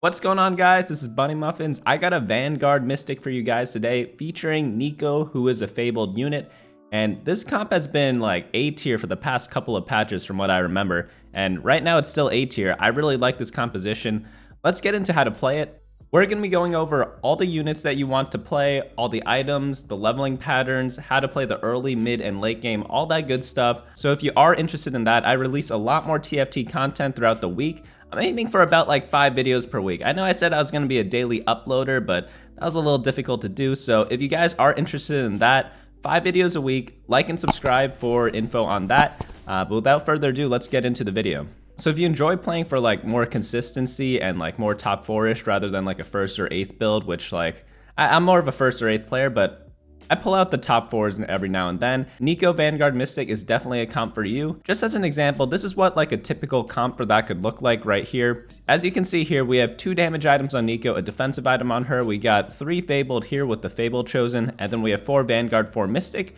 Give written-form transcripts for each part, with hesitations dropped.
What's going on, guys? This is Bunny Muffins. I got a Vanguard Mystic for you guys today featuring Neeko, who is a Fabled unit. And this comp has been like A tier for the past couple of patches from what I remember. And right now it's still A tier. I really like this composition. Let's get into how to play it. We're going to be going over all the units that you want to play, all the items, the leveling patterns, how to play the early, mid, and late game, all that good stuff. So if you are interested in that, I release a lot more TFT content throughout the week. I'm aiming for about like 5 videos per week. I know I said I was going to be a daily uploader, but that was a little difficult to do. So if you guys are interested in that, 5 videos a week, like and subscribe for info on that. But without further ado, let's get into the video. So if you enjoy playing for like more consistency and like more top 4-ish rather than like a 1st or 8th build, which like I'm more of a 1st or 8th player, but I pull out the top 4s every now and then. Neeko Vanguard Mystic is definitely a comp for you. Just as an example, this is what like a typical comp for that could look like right here. As you can see here, we have 2 damage items on Neeko, a defensive item on her. We got 3 Fabled here with the Fabled chosen, and then we have 4 Vanguard, 4 Mystic.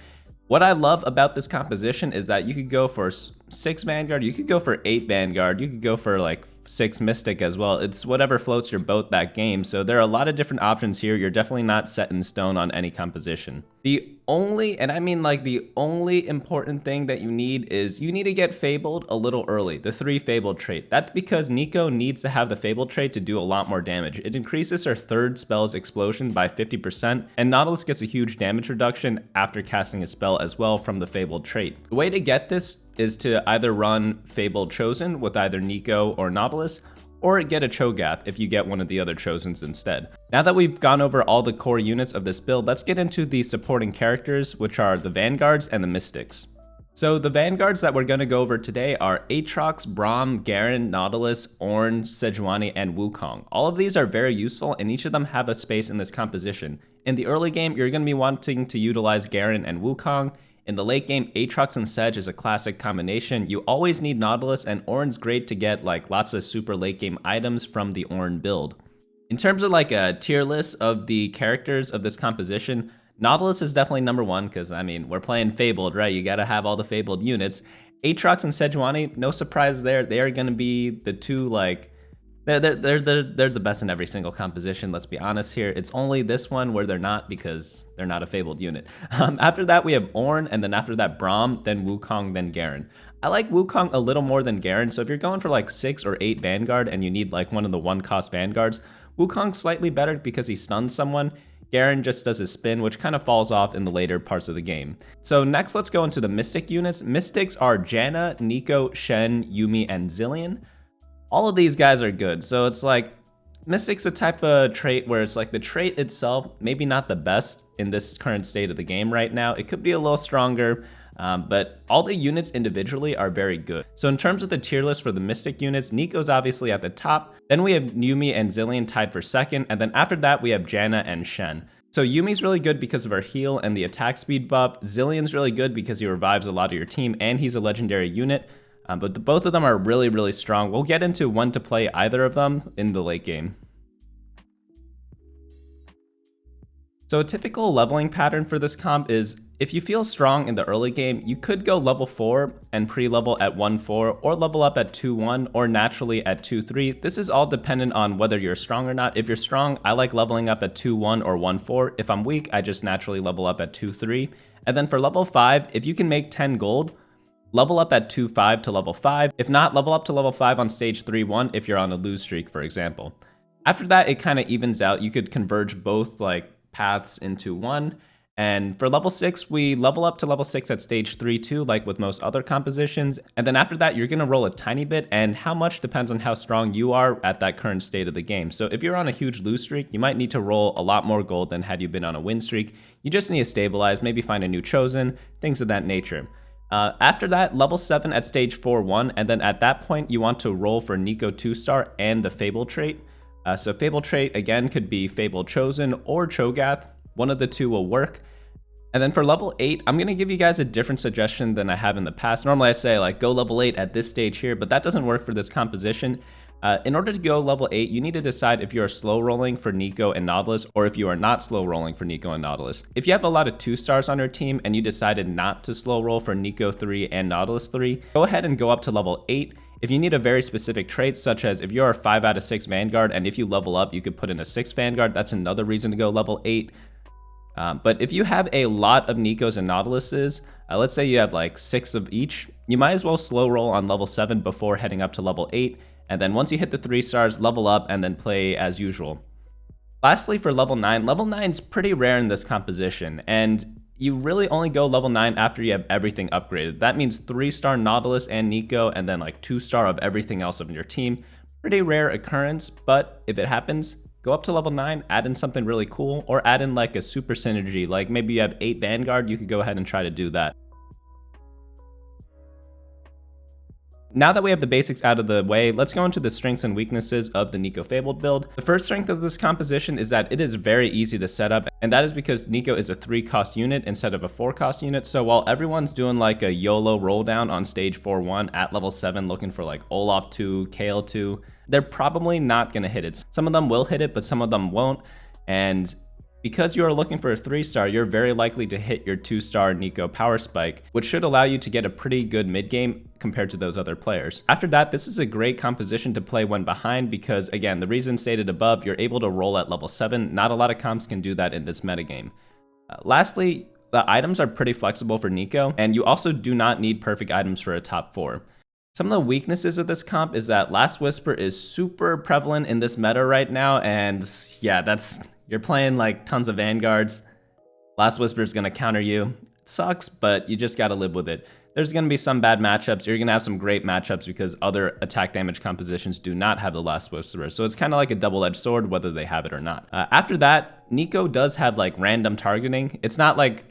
What I love about this composition is that you could go for 6 Vanguard, you could go for 8 Vanguard, you could go for like 6 Mystic as well. It's whatever floats your boat that game. So there are a lot of different options here. You're definitely not set in stone on any composition. The only, and I mean like the only important thing that you need is you need to get Fabled a little early, the 3 Fabled trait. That's because Neeko needs to have the Fabled trait to do a lot more damage. It increases her 3rd spell's explosion by 50%, and Nautilus gets a huge damage reduction after casting a spell as well from the Fabled trait. The way to get this is to either run Fabled Chosen with either Neeko or Nautilus, or get a Cho'Gath if you get one of the other Chosens instead. Now that we've gone over all the core units of this build, let's get into the supporting characters, which are the Vanguards and the Mystics. So the Vanguards that we're going to go over today are Aatrox, Braum, Garen, Nautilus, Ornn, Sejuani, and Wukong. All of these are very useful, and each of them have a space in this composition. In the early game, you're going to be wanting to utilize Garen and Wukong. In the late game, Aatrox and Sej is a classic combination. You always need Nautilus, and Ornn's great to get like lots of super late game items from the Ornn build. In terms of like a tier list of the characters of this composition, Nautilus is definitely number 1 because I mean we're playing Fabled, right? You gotta have all the Fabled units. Aatrox and Sejuani, no surprise there. They are gonna be the 2 like they're the best in every single composition, let's be honest here. It's only this one where they're not because they're not a Fabled unit. After that, we have Ornn, and then after that, Braum, then Wukong, then Garen. I like Wukong a little more than Garen, so if you're going for like 6 or 8 Vanguard and you need like one of the 1-cost Vanguards, Wukong's slightly better because he stuns someone. Garen just does his spin, which kind of falls off in the later parts of the game. So next, let's go into the Mystic units. Mystics are Janna, Neeko, Shen, Yuumi, and Zilean. All of these guys are good. So it's like Mystic's a type of trait where it's like the trait itself, maybe not the best in this current state of the game right now. It could be a little stronger, but all the units individually are very good. So in terms of the tier list for the Mystic units, Neeko's obviously at the top. Then we have Yuumi and Zilean tied for 2nd. And then after that, we have Janna and Shen. So Yuumi's really good because of her heal and the attack speed buff. Zilean's really good because he revives a lot of your team and he's a legendary unit. But both of them are really, really strong. We'll get into when to play either of them in the late game. So a typical leveling pattern for this comp is if you feel strong in the early game, you could go level 4 and pre-level at 1-4 or level up at 2-1 or naturally at 2-3. This is all dependent on whether you're strong or not. If you're strong, I like leveling up at 2-1 or 1-4. If I'm weak, I just naturally level up at 2-3. And then for level 5, if you can make 10 gold, level up at 2-5 to level 5. If not, level up to level 5 on stage 3-1 if you're on a lose streak, for example. After that, it kind of evens out. You could converge both like paths into one. And for level 6, we level up to level 6 at stage 3-2, like with most other compositions. And then after that, you're going to roll a tiny bit, and how much depends on how strong you are at that current state of the game. So if you're on a huge lose streak, you might need to roll a lot more gold than had you been on a win streak. You just need to stabilize, maybe find a new chosen, things of that nature. After that, level 7 at stage 4-1, and then at that point, you want to roll for Neeko 2-star and the Fabled trait. So Fabled trait, again, could be Fabled Chosen or Cho'Gath. One of the 2 will work. And then for level 8, I'm going to give you guys a different suggestion than I have in the past. Normally I say like go level 8 at this stage here, but that doesn't work for this composition. In order to go level 8, you need to decide if you are slow rolling for Neeko and Nautilus, or if you are not slow rolling for Neeko and Nautilus. If you have a lot of 2-stars on your team and you decided not to slow roll for Neeko 3 and Nautilus 3, go ahead and go up to level 8. If you need a very specific trait, such as if you're a 5 out of 6 Vanguard, and if you level up, you could put in a 6 Vanguard, that's another reason to go level 8. But if you have a lot of Neekos and Nautiluses, let's say you have like 6 of each, you might as well slow roll on level 7 before heading up to level 8, and then once you hit the 3 stars, level up and then play as usual. Lastly, for level 9 is pretty rare in this composition, and you really only go level 9 after you have everything upgraded. That means 3-star Nautilus and Neeko, and then like 2-star of everything else on your team. Pretty rare occurrence, but if it happens, go up to level 9, add in something really cool, or add in like a super synergy, like maybe you have 8 Vanguard, you could go ahead and try to do that. Now that we have the basics out of the way, let's go into the strengths and weaknesses of the Neeko Fabled build. The first strength of this composition is that it is very easy to set up, and that is because Neeko is a 3-cost unit instead of a 4-cost unit. So while everyone's doing like a YOLO roll down on stage 4-1 at level 7 looking for like Olaf 2, Kale 2, they're probably not going to hit it. Some of them will hit it, but some of them won't. And because you are looking for a 3-star, you're very likely to hit your 2-star Neeko power spike, which should allow you to get a pretty good mid game compared to those other players. After that, this is a great composition to play when behind because, again, the reason stated above, you're able to roll at level 7. Not a lot of comps can do that in this metagame. Lastly, the items are pretty flexible for Neeko, and you also do not need perfect items for a top 4. Some of the weaknesses of this comp is that Last Whisper is super prevalent in this meta right now, and yeah, you're playing like tons of Vanguards. Last Whisper is going to counter you. It sucks, but you just got to live with it. There's going to be some bad matchups. You're going to have some great matchups because other attack damage compositions do not have the Last Whisper. So it's kind of like a double-edged sword, whether they have it or not. After that, Neeko does have like random targeting. It's not like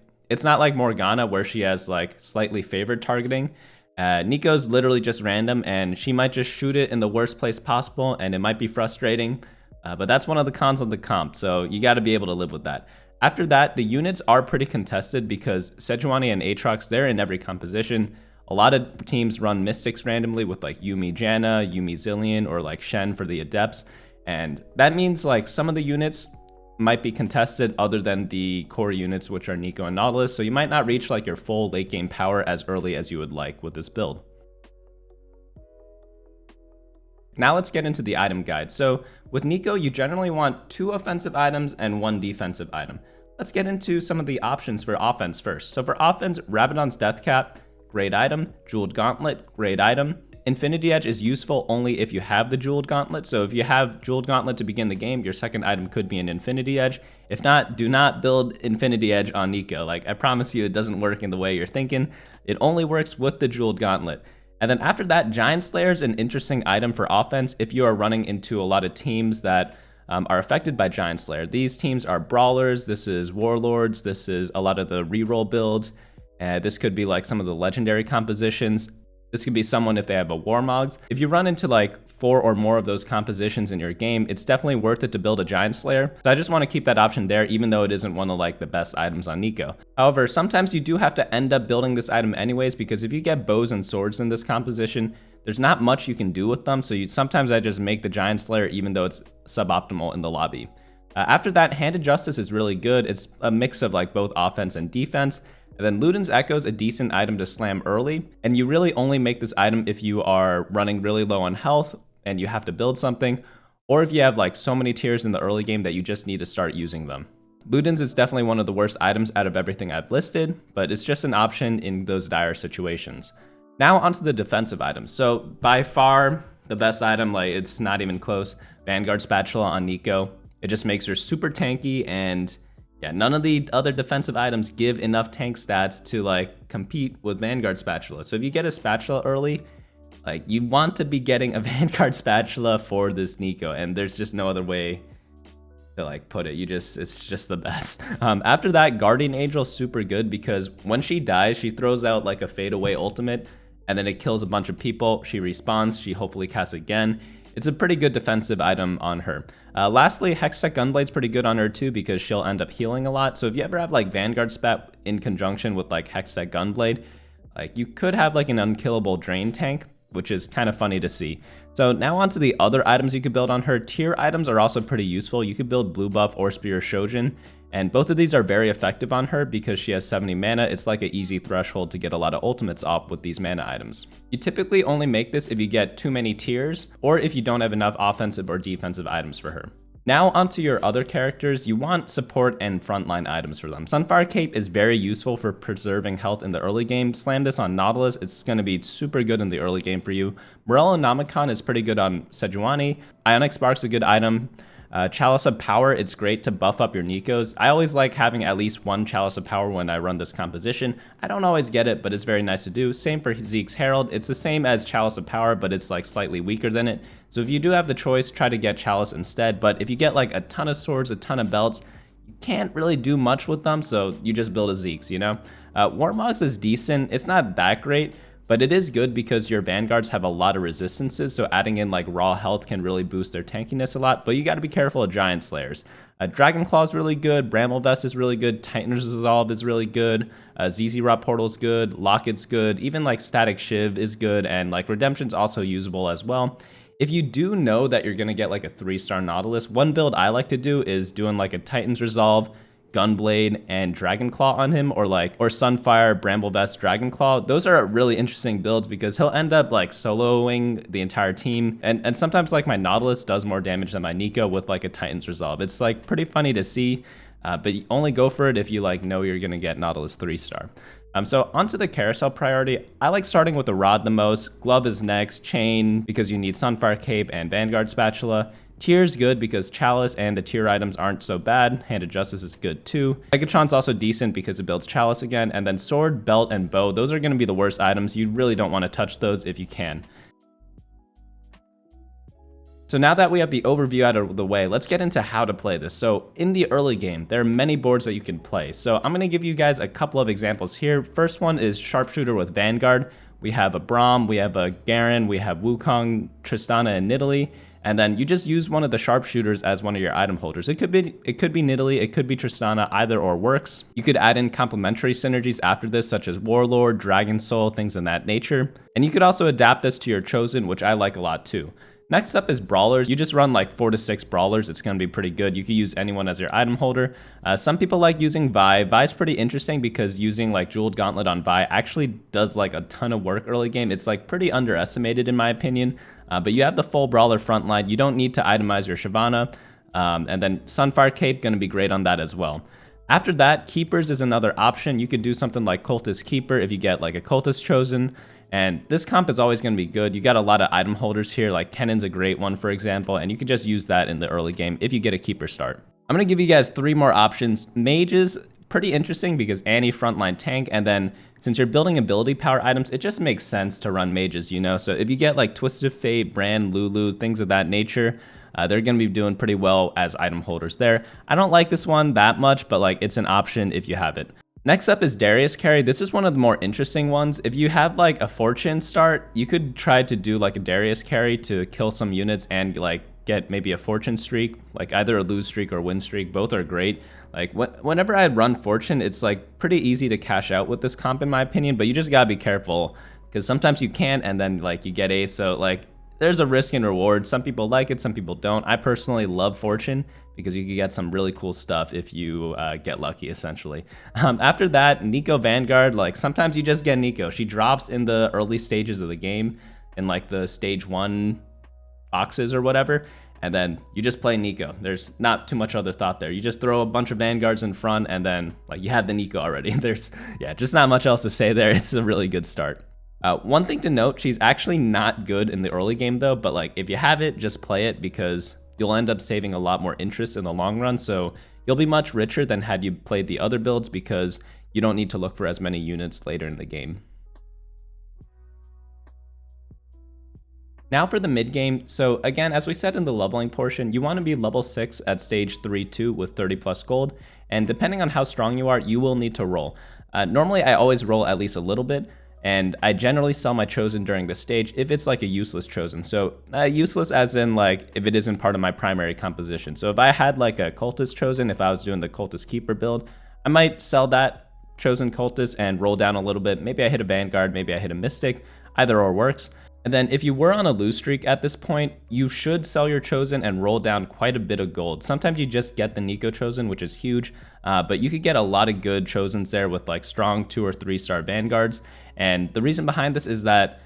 Morgana where she has like slightly favored targeting. Neeko's literally just random, and she might just shoot it in the worst place possible, and it might be frustrating. But that's one of the cons of the comp, so you got to be able to live with that. After that, the units are pretty contested because Sejuani and Aatrox, they're in every composition. A lot of teams run Mystics randomly with like Yuumi Janna, Yuumi Zillion, or like Shen for the Adepts. And that means like some of the units might be contested other than the core units, which are Neeko and Nautilus. So you might not reach like your full late game power as early as you would like with this build. Now let's get into the item guide. So with Neeko, you generally want 2 offensive items and 1 defensive item. Let's get into some of the options for offense first. So for offense, Rabadon's Death Cap, great item. Jeweled Gauntlet, great item. Infinity Edge is useful only if you have the Jeweled Gauntlet. So if you have Jeweled Gauntlet to begin the game, your second item could be an Infinity Edge. If not, do not build Infinity Edge on Neeko. Like, I promise you, it doesn't work in the way you're thinking. It only works with the Jeweled Gauntlet. And then after that, Giant Slayer is an interesting item for offense if you are running into a lot of teams that are affected by Giant Slayer. These teams are Brawlers, this is Warlords, this is a lot of the reroll builds. This could be like some of the legendary compositions. This could be someone if they have a Warmogs. If you run into like 4 or more of those compositions in your game, it's definitely worth it to build a Giant Slayer. So I just want to keep that option there, even though it isn't one of like the best items on Neeko. However, sometimes you do have to end up building this item anyways, because if you get bows and swords in this composition, there's not much you can do with them. So sometimes I just make the Giant Slayer, even though it's suboptimal in the lobby. After that, Handed Justice is really good. It's a mix of like both offense and defense. And then Luden's Echo is a decent item to slam early, and you really only make this item if you are running really low on health and you have to build something, or if you have like so many tiers in the early game that you just need to start using them. Luden's is definitely one of the worst items out of everything I've listed, but it's just an option in those dire situations. Now onto the defensive items. So by far the best item, like it's not even close, Vanguard Spatula on Neeko. It just makes her super tanky, and yeah, none of the other defensive items give enough tank stats to like compete with Vanguard Spatula. So if you get a Spatula early, like you want to be getting a Vanguard Spatula for this Neeko, and there's just no other way to like put it. It's just the best. After that, Guardian Angel super good because when she dies, she throws out like a fade away ultimate, and then it kills a bunch of people. She respawns, she hopefully casts again. It's a pretty good defensive item on her. Lastly, Hextech Gunblade's pretty good on her too because she'll end up healing a lot. So if you ever have like Vanguard Spat in conjunction with like Hextech Gunblade, like you could have like an unkillable drain tank, which is kind of funny to see. So now on to the other items you could build on her. Tier items are also pretty useful. You could build Blue Buff or Spear Shojin, and both of these are very effective on her because she has 70 mana. It's like an easy threshold to get a lot of ultimates off with these mana items. You typically only make this if you get too many tiers or if you don't have enough offensive or defensive items for her. Now onto your other characters, you want support and frontline items for them. Sunfire Cape is very useful for preserving health in the early game. Slam this on Nautilus, it's going to be super good in the early game for you. Morello Namicon is pretty good on Sejuani. Ionic Spark's a good item. Chalice of Power, it's great to buff up your Neekos. I always like having at least one Chalice of Power when I run this composition. I don't always get it, but it's very nice to do. Same for Zeke's Herald. It's the same as Chalice of Power, but it's like slightly weaker than it. So if you do have the choice, try to get Chalice instead. But if you get like a ton of swords, a ton of belts, you can't really do much with them, so you just build a Zeke's, you know? Warmogs is decent. It's not that great, but it is good because your Vanguards have a lot of resistances, so adding in like raw health can really boost their tankiness a lot, but you gotta be careful of Giant Slayers. Dragon Claw is really good, Bramble Vest is really good, Titan's Resolve is really good, ZZ Rot Portal is good, Locket's good, even like Static Shiv is good, and like Redemption's also usable as well. If you do know that you're gonna get like a 3-star Nautilus, one build I like to do is doing like a Titan's Resolve, Gunblade, and Dragonclaw on him, or Sunfire, Bramble Vest, Dragonclaw. Those are really interesting builds because he'll end up like soloing the entire team, and sometimes like my Nautilus does more damage than my Neeko with like a Titan's Resolve. It's like pretty funny to see, but you only go for it if you like know you're gonna get Nautilus 3-star. So onto the carousel priority, I like starting with the Rod the most. Glove is next, Chain because you need Sunfire Cape and Vanguard Spatula. Tier's good because Chalice and the tier items aren't so bad. Hand of Justice is good too. Megatron's also decent because it builds Chalice again. And then Sword, Belt, and Bow, those are going to be the worst items. You really don't want to touch those if you can. So now that we have the overview out of the way, let's get into how to play this. So in the early game, there are many boards that you can play. So I'm going to give you guys a couple of examples here. First one is Sharpshooter with Vanguard. We have a Braum, we have a Garen, we have Wukong, Tristana, and Nidalee. And then you just use one of the sharpshooters as one of your item holders. It could be Nidalee, it could be Tristana, either or works. You could add in complementary synergies after this, such as Warlord, Dragon Soul, things of that nature. And you could also adapt this to your Chosen, which I like a lot too. Next up is Brawlers. You just run like 4 to 6 Brawlers. It's going to be pretty good. You could use anyone as your item holder. Some people like using Vi. Vi's pretty interesting because using like Jeweled Gauntlet on Vi actually does like a ton of work early game. It's like pretty underestimated in my opinion. But you have the full Brawler frontline. You don't need to itemize your Shyvana. And then Sunfire Cape going to be great on that as well. After that, Keepers is another option. You could do something like Cultist Keeper if you get like a Cultist Chosen. And this comp is always going to be good. You got a lot of item holders here, like Kennen's a great one, for example, and you can just use that in the early game if you get a Keeper start. I'm going to give you guys 3 more options. Mages, pretty interesting because Annie frontline tank, and then since you're building ability power items, it just makes sense to run mages, you know? So if you get like Twisted Fate, Bran, Lulu, things of that nature, they're going to be doing pretty well as item holders there. I don't like this one that much, but like it's an option if you have it. Next up is Darius carry. This is one of the more interesting ones. If you have like a Fortune start, you could try to do like a Darius carry to kill some units and like get maybe a Fortune streak, like either a lose streak or win streak. Both are great. Like whenever I run Fortune, it's like pretty easy to cash out with this comp in my opinion, but you just gotta be careful because sometimes you can't and then like you get 8. So like there's a risk and reward. Some people like it, some people don't. I personally love Fortune because you can get some really cool stuff if you get lucky, essentially. After that, Neeko Vanguard, like sometimes you just get Neeko. She drops in the early stages of the game in like the stage 1 boxes or whatever, and then you just play Neeko. There's not too much other thought there. You just throw a bunch of Vanguards in front and then like you have the Neeko already. There's, yeah, just not much else to say there. It's a really good start. One thing to note, she's actually not good in the early game though, but like if you have it, just play it because you'll end up saving a lot more interest in the long run. So you'll be much richer than had you played the other builds because you don't need to look for as many units later in the game. Now for the mid game. So again, as we said in the leveling portion, you want to be level 6 at stage 3-2 with 30 plus gold. And depending on how strong you are, you will need to roll. Normally I always roll at least a little bit. And I generally sell my Chosen during this stage if it's like a useless Chosen. So useless as in like if it isn't part of my primary composition. So if I had like a Cultist Chosen, if I was doing the Cultist Keeper build, I might sell that Chosen Cultist and roll down a little bit. Maybe I hit a Vanguard, maybe I hit a Mystic, either or works. And then if you were on a lose streak at this point, you should sell your Chosen and roll down quite a bit of gold. Sometimes you just get the Neeko Chosen, which is huge, but you could get a lot of good Chosens there with like strong 2 or 3 star Vanguards. And the reason behind this is that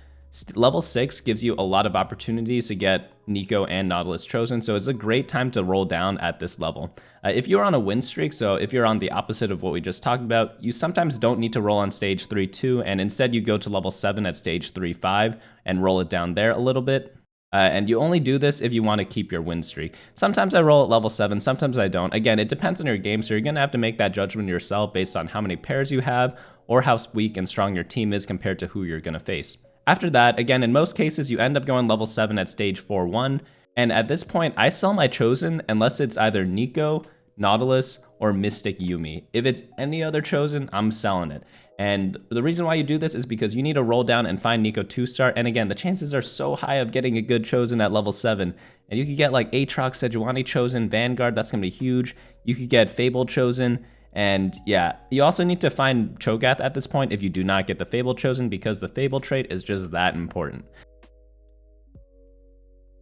level 6 gives you a lot of opportunities to get Neeko and Nautilus Chosen, so it's a great time to roll down at this level. If you're on a win streak, so if you're on the opposite of what we just talked about, you sometimes don't need to roll on stage 3-2, and instead you go to level 7 at stage 3-5 and roll it down there a little bit. And you only do this if you want to keep your win streak. Sometimes I roll at level 7, sometimes I don't. Again, it depends on your game, so you're going to have to make that judgment yourself based on how many pairs you have or how weak and strong your team is compared to who you're going to face. After that, again, in most cases, you end up going level 7 at stage 4-1, and at this point, I sell my Chosen unless it's either Neeko, Nautilus, or Mystic Yuumi. If it's any other Chosen, I'm selling it. And the reason why you do this is because you need to roll down and find Neeko 2-star, and again, the chances are so high of getting a good Chosen at level 7, and you could get like Aatrox, Sejuani Chosen, Vanguard, that's going to be huge. You could get Fabled Chosen. And yeah, you also need to find Cho'Gath at this point if you do not get the Fable Chosen, because the Fable trait is just that important.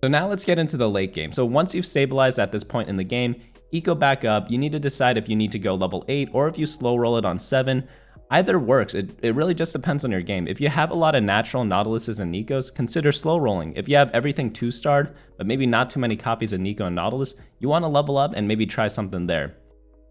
So now let's get into the late game. So once you've stabilized at this point in the game, eco back up, you need to decide if you need to go level 8 or if you slow roll it on 7. Either works, it really just depends on your game. If you have a lot of natural Nautiluses and Neekos, consider slow rolling. If you have everything 2-starred, but maybe not too many copies of Neeko and Nautilus, you want to level up and maybe try something there.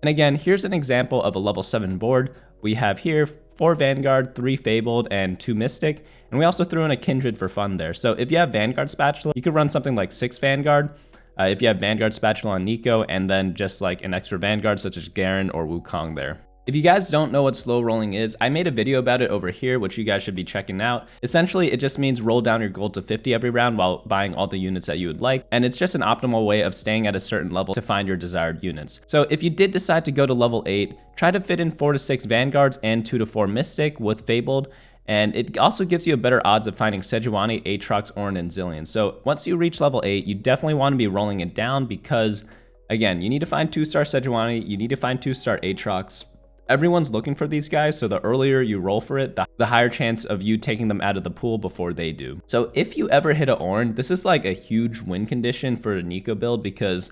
And again, here's an example of a level 7 board. We have here 4 Vanguard, 3 Fabled, and 2 Mystic. And we also threw in a Kindred for fun there. So if you have Vanguard Spatula, you could run something like 6 Vanguard. If you have Vanguard Spatula on Neeko, and then just like an extra Vanguard such as Garen or Wukong there. If you guys don't know what slow rolling is, I made a video about it over here, which you guys should be checking out. Essentially, it just means roll down your gold to 50 every round while buying all the units that you would like, and it's just an optimal way of staying at a certain level to find your desired units. So if you did decide to go to level 8, try to fit in 4 to 6 Vanguards and 2 to 4 Mystic with Fabled, and it also gives you a better odds of finding Sejuani, Aatrox, Ornn, and Zilean. So once you reach level 8, you definitely want to be rolling it down because, again, you need to find 2-star Sejuani, you need to find 2-star Aatrox. Everyone's looking for these guys, so the earlier you roll for it, the higher chance of you taking them out of the pool before they do. So if you ever hit a Ornn, this is like a huge win condition for a Neeko build because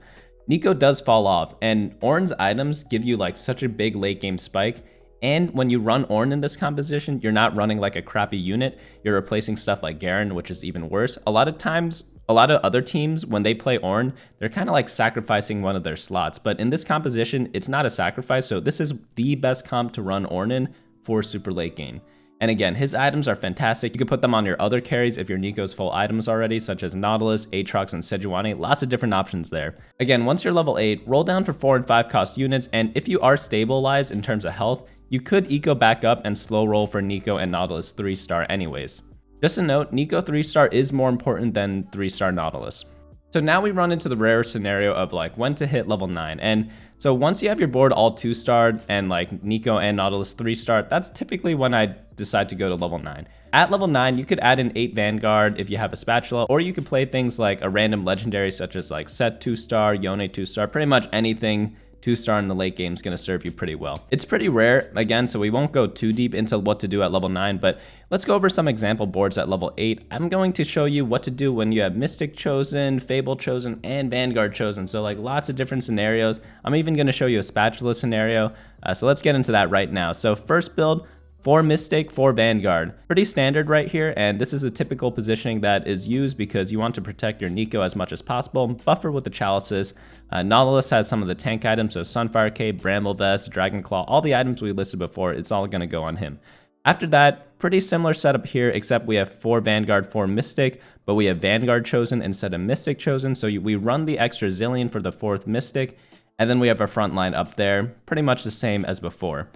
Neeko does fall off, and Ornn's items give you like such a big late game spike. And when you run Ornn in this composition, you're not running like a crappy unit, you're replacing stuff like Garen, which is even worse. A lot of times, a lot of other teams, when they play Ornn, they're kind of like sacrificing one of their slots. But in this composition, it's not a sacrifice, so this is the best comp to run Ornn in for super late game. And again, his items are fantastic. You can put them on your other carries if your Neeko's full items already, such as Nautilus, Aatrox, and Sejuani. Lots of different options there. Again, once you're level 8, roll down for 4 and 5 cost units, and if you are stabilized in terms of health, you could eco back up and slow roll for Neeko and Nautilus 3-star anyways. Just a note, Neeko 3-star is more important than 3-star Nautilus. So now we run into the rare scenario of like when to hit level 9. And so once you have your board all 2-starred and like Neeko and Nautilus 3-star, that's typically when I decide to go to level 9. At level 9, you could add an 8 Vanguard if you have a Spatula, or you could play things like a random legendary such as like Set 2-star, Yone 2-star, pretty much anything 2-star in the late game is going to serve you pretty well. It's pretty rare, again, so we won't go too deep into what to do at level 9, but let's go over some example boards at level 8. I'm going to show you what to do when you have Mystic Chosen, Fable Chosen, and Vanguard Chosen, so like lots of different scenarios. I'm even going to show you a Spatula scenario, so let's get into that right now. So first build, 4 Mystic, 4 Vanguard. Pretty standard right here, and this is a typical positioning that is used because you want to protect your Neeko as much as possible. Buffer with the Chalices. Nautilus has some of the tank items, so Sunfire Cape, Bramble Vest, Dragon Claw, all the items we listed before, it's all going to go on him. After that, pretty similar setup here, except we have 4 Vanguard, 4 Mystic, but we have Vanguard Chosen instead of Mystic Chosen, so we run the extra Zilean for the 4th Mystic, and then we have our front line up there, pretty much the same as before.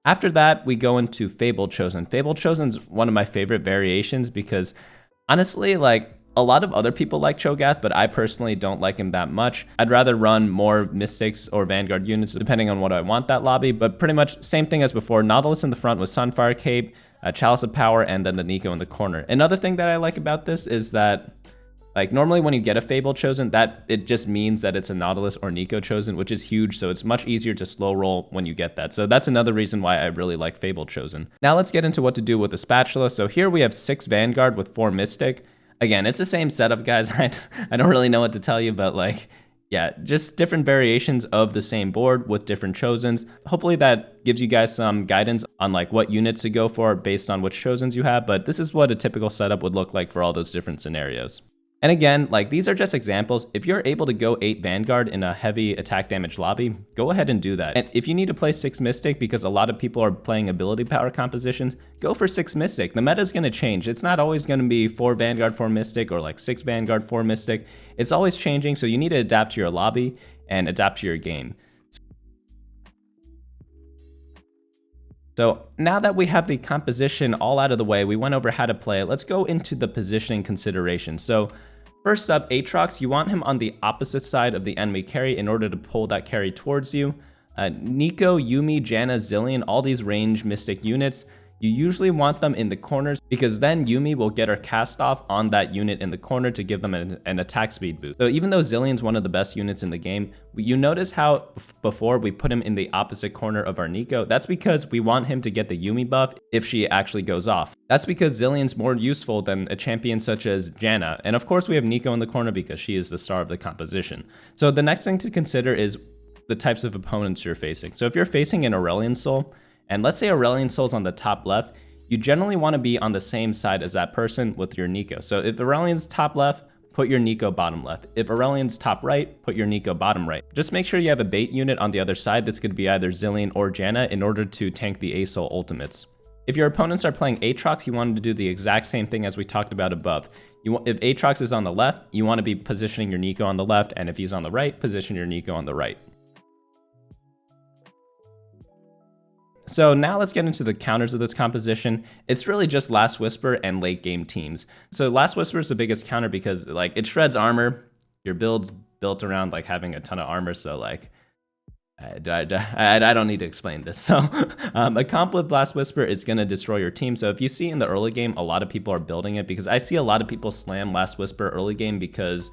After that, we go into Fabled Chosen. Fabled Chosen's one of my favorite variations because, honestly, like, a lot of other people like Cho'Gath, but I personally don't like him that much. I'd rather run more Mystics or Vanguard units depending on what I want that lobby, but pretty much same thing as before. Nautilus in the front with Sunfire Cape, Chalice of Power, and then the Neeko in the corner. Another thing that I like about this is that, like, normally when you get a Fable Chosen, that it just means that it's a Nautilus or Neeko Chosen, which is huge, so it's much easier to slow roll when you get that. So that's another reason why I really like Fable Chosen. Now let's get into what to do with the Spatula. So here we have 6 Vanguard with 4 Mystic. Again, it's the same setup, guys. I don't really know what to tell you, but like, yeah, just different variations of the same board with different chosens. Hopefully that gives you guys some guidance on like what units to go for based on which chosens you have, but this is what a typical setup would look like for all those different scenarios. And again, like these are just examples. If you're able to go 8 Vanguard in a heavy attack damage lobby, go ahead and do that. And if you need to play 6 Mystic because a lot of people are playing ability power compositions, go for 6 Mystic. The meta is going to change. It's not always going to be 4 Vanguard, 4 Mystic, or like 6 Vanguard, 4 Mystic. It's always changing, so you need to adapt to your lobby and adapt to your game. So now that we have the composition all out of the way, we went over how to play it, let's go into the positioning consideration. So first up, Aatrox, you want him on the opposite side of the enemy carry in order to pull that carry towards you. Neeko, Yuumi, Janna, Zilean, all these range Mystic units, you usually want them in the corners because then Yuumi will get her cast off on that unit in the corner to give them an attack speed boost. So even though Zilean's one of the best units in the game, you notice how before we put him in the opposite corner of our Neeko, that's because we want him to get the Yuumi buff if she actually goes off. That's because Zilean's more useful than a champion such as Janna. And of course we have Neeko in the corner because she is the star of the composition. So the next thing to consider is the types of opponents you're facing. So if you're facing an Aurelion Soul, and let's say Aurelion Soul's on the top left, you generally want to be on the same side as that person with your Neeko. So if Aurelion's top left, put your Neeko bottom left. If Aurelion's top right, put your Neeko bottom right. Just make sure you have a bait unit on the other side that's going to be either Zilean or Janna in order to tank the A-Soul ultimates. If your opponents are playing Aatrox, you want to do the exact same thing as we talked about above. If Aatrox is on the left, you want to be positioning your Neeko on the left, and if he's on the right, position your Neeko on the right. So now let's get into the counters of this composition. It's really just Last Whisper and late game teams. So Last Whisper is the biggest counter because like it shreds armor. Your build's built around like having a ton of armor, so like I don't need to explain this. So a comp with Last Whisper is going to destroy your team. So if you see in the early game, a lot of people are building it because I see a lot of people slam Last Whisper early game because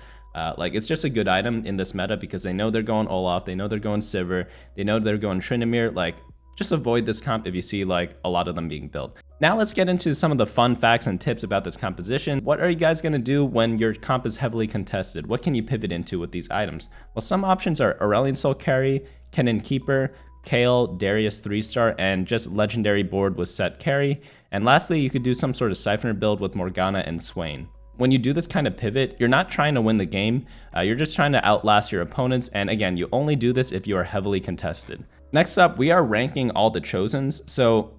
like it's just a good item in this meta because they know they're going Olaf, they know they're going Sivir, they know they're going Tryndamere. Like just avoid this comp if you see like a lot of them being built. Now let's get into some of the fun facts and tips about this composition. What are you guys going to do when your comp is heavily contested? What can you pivot into with these items? Well, some options are Aurelion Soul carry, Kennen Keeper, Kayle, Darius 3-star, and just legendary board with set carry. And lastly, you could do some sort of Siphoner build with Morgana and Swain. When you do this kind of pivot, you're not trying to win the game, you're just trying to outlast your opponents, and again, you only do this if you are heavily contested. Next up, we are ranking all the chosens. So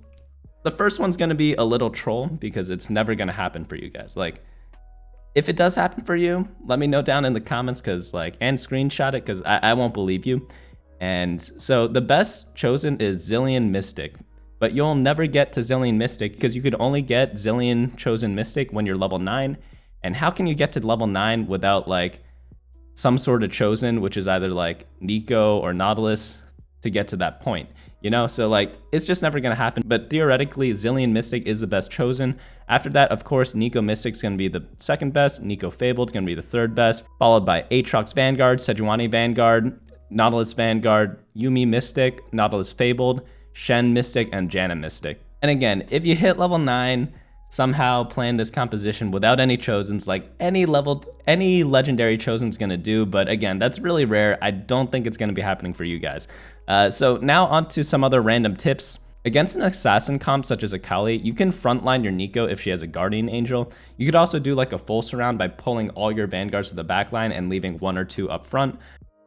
the first one's going to be a little troll because it's never going to happen for you guys. Like, if it does happen for you, let me know down in the comments and screenshot it because I won't believe you. And so the best chosen is Zilean Mystic, but you'll never get to Zilean Mystic because you could only get Zilean chosen Mystic when you're level 9. And how can you get to level 9 without like some sort of chosen, which is either like Neeko or Nautilus to get to that point, you know? So like, it's just never gonna happen, but theoretically, Zilean Mystic is the best chosen. After that, of course, Neeko Mystic's gonna be the second best, Neeko Fabled gonna be the third best, followed by Aatrox Vanguard, Sejuani Vanguard, Nautilus Vanguard, Yuumi Mystic, Nautilus Fabled, Shen Mystic, and Janna Mystic. And again, if you hit level 9, somehow playing this composition without any chosens, like any legendary chosen's gonna do, but again, that's really rare. I don't think it's gonna be happening for you guys. So now on to some other random tips. Against an assassin comp such as Akali, you can frontline your Neeko if she has a Guardian Angel. You could also do like a full surround by pulling all your Vanguards to the backline and leaving 1 or 2 up front.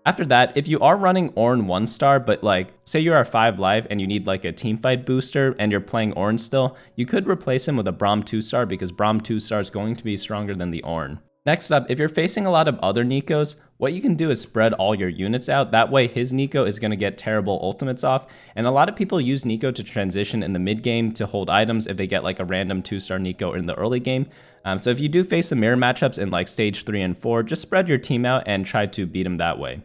After that, if you are running Ornn 1-star, but like, say you are 5 life and you need like a teamfight booster and you're playing Ornn still, you could replace him with a Braum 2-star because Braum 2-star is going to be stronger than the Ornn. Next up, if you're facing a lot of other Neekos, what you can do is spread all your units out. That way his Neeko is going to get terrible ultimates off. And a lot of people use Neeko to transition in the mid game to hold items if they get like a random 2-star Neeko in the early game. So if you do face the mirror matchups in like stage 3 and 4, just spread your team out and try to beat them that way.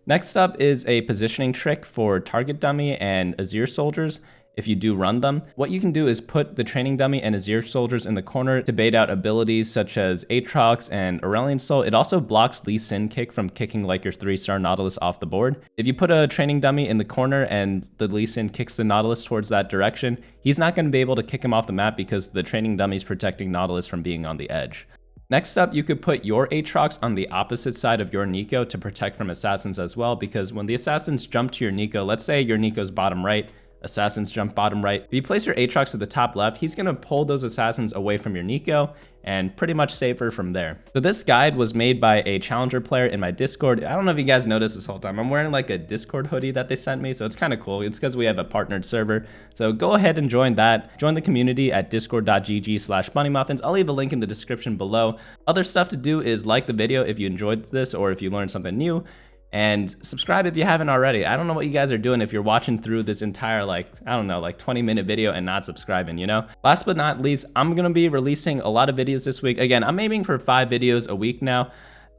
Next up is a positioning trick for target dummy and Azir soldiers. If you do run them, what you can do is put the training dummy and Azir soldiers in the corner to bait out abilities such as Aatrox and Aurelion Soul. It also blocks Lee Sin kick from kicking like your 3-star Nautilus off the board. If you put a training dummy in the corner and the Lee Sin kicks the Nautilus towards that direction, he's not going to be able to kick him off the map because the training dummy is protecting Nautilus from being on the edge. Next up, you could put your Aatrox on the opposite side of your Neeko to protect from assassins as well, because when the assassins jump to your Neeko, let's say your Neeko's bottom right, assassins jump bottom right. If you place your Aatrox to the top left, he's gonna pull those assassins away from your Neeko and pretty much save her from there. So this guide was made by a challenger player in my Discord. I don't know if you guys noticed this whole time. I'm wearing like a Discord hoodie that they sent me, so it's kind of cool. It's because we have a partnered server. So go ahead and join that. Join the community at discord.gg/bunnymuffins. I'll leave a link in the description below. Other stuff to do is like the video if you enjoyed this or if you learned something new. And subscribe if you haven't already. I don't know what you guys are doing if you're watching through this entire, like, I don't know, like 20-minute video and not subscribing, you know? Last but not least, I'm gonna be releasing a lot of videos this week. Again, I'm aiming for 5 videos a week now.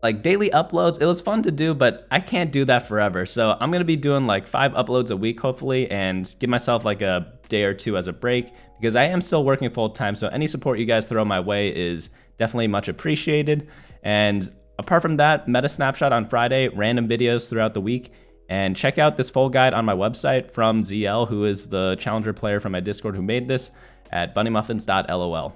Like daily uploads, it was fun to do, but I can't do that forever. So I'm gonna be doing like 5 uploads a week, hopefully, and give myself like a day or 2 as a break, because I am still working full time. So any support you guys throw my way is definitely much appreciated. And apart from that, meta snapshot on Friday, random videos throughout the week, and check out this full guide on my website from ZL, who is the challenger player from my Discord who made this, at bunnymuffins.lol.